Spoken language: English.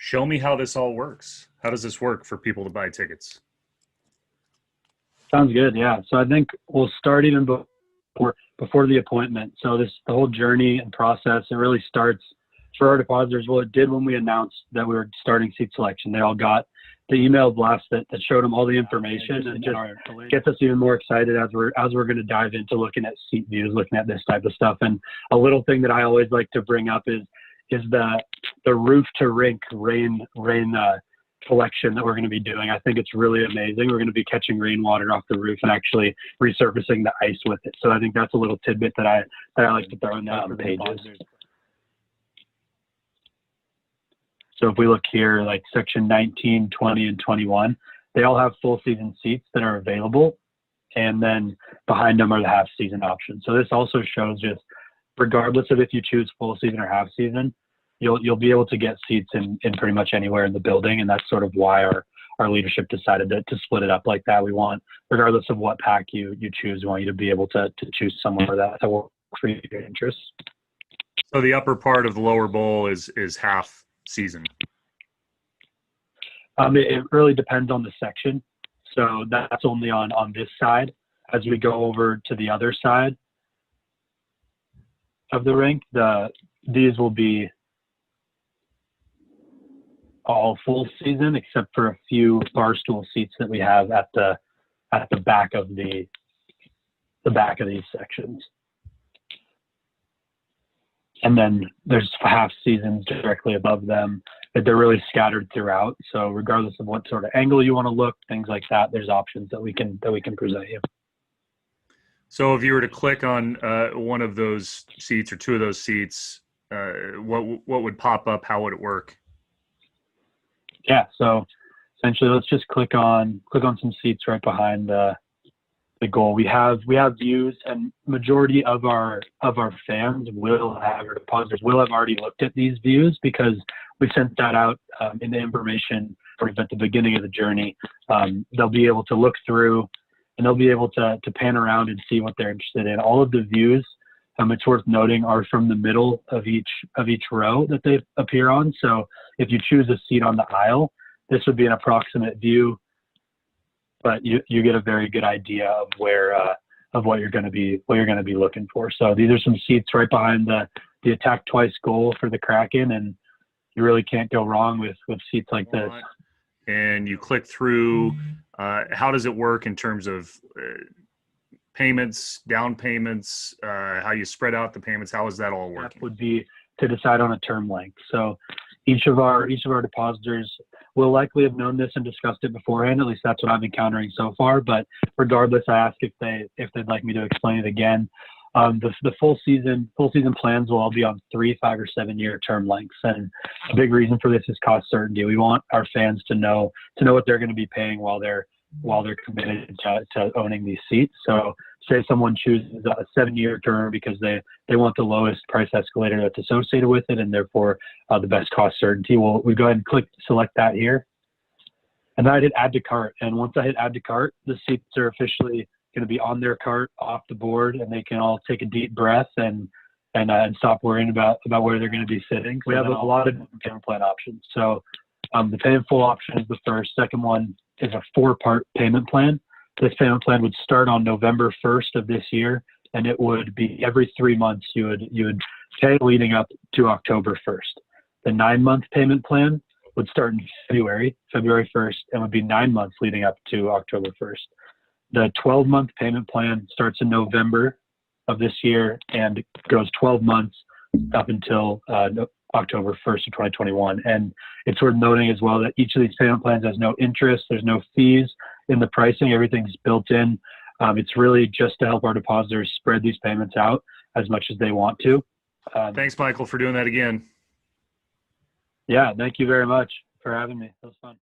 Show me how this all works. How does this work for people to buy tickets? Sounds good. Yeah. So I think we'll start even before the appointment. So the whole journey and process, it really starts for our depositors. Well, it did when we announced that we were starting seat selection. They all got the email blast that showed them all the information, and just gets us even more excited as we're going to dive into looking at seat views, looking at this type of stuff. And a little thing that I always like to bring up is the roof to rink rain collection that we're going to be doing. I think it's really amazing. We're going to be catching rainwater off the roof and actually resurfacing the ice with it. So I think that's a little tidbit that I like to throw in there for pages. So if we look here, like section 19, 20, and 21, they all have full season seats that are available. And then behind them are the half season options. So this also shows just regardless of if you choose full season or half season, you'll be able to get seats in pretty much anywhere in the building. And that's sort of why our leadership decided to split it up like that. We want, regardless of what pack you choose, we want you to be able to choose somewhere that will create your interests. So the upper part of the lower bowl is half season. It really depends on the section. So that's only on this side. As we go over to the other side of the rink, these will be all full season except for a few bar stool seats that we have at the back of the back of these sections. And then there's half seasons directly above them, but they're really scattered throughout. So regardless of what sort of angle you want to look, things like that, there's options that we can present you. So if you were to click on one of those seats or two of those seats, what would pop up? How would it work? Yeah. So essentially, let's just click on some seats right behind the goal. We have views, and majority of our fans will have, or depositors will have already looked at these views because we sent that out in the information sort of at the beginning of the journey. They'll be able to look through, and they'll be able to pan around and see what they're interested in. All of the views, it's worth noting, are from the middle of each row that they appear on. So if you choose a seat on the aisle, this would be an approximate view, but you get a very good idea of where of what you're going to be looking for. So these are some seats right behind the attack twice goal for the Kraken, and you really can't go wrong with seats like this. And you click through. How does it work in terms of payments, down payments, how you spread out the payments? How is that all working? That would be to decide on a term length. So each of our depositors will likely have known this and discussed it beforehand. At least that's what I'm encountering so far. But regardless, I ask if they'd like me to explain it again. The full season plans will all be on 3, 5, or 7 year term lengths, and a big reason for this is cost certainty. We want our fans to know what they're going to be paying while they're committed to owning these seats. So say someone chooses a 7-year term because they want the lowest price escalator that's associated with it, and therefore the best cost certainty. We go ahead and select that here. And then I hit add to cart. And once I hit add to cart, the seats are officially going to be on their cart off the board, and they can all take a deep breath and stop worrying about where they're going to be sitting. We have a lot of payment plan options. So the pay in full option is the first. Second one is a 4-part payment plan. This payment plan would start on November 1st of this year, and it would be every 3 months you would pay leading up to October 1st. The 9-month payment plan would start in February 1st, and would be 9 months leading up to October 1st. The 12-month payment plan starts in November of this year and goes 12 months up until October 1st of 2021. And it's worth noting as well that each of these payment plans has no interest. There's no fees in the pricing. Everything's built in. It's really just to help our depositors spread these payments out as much as they want to. Thanks, Michael, for doing that again. Yeah, thank you very much for having me. That was fun.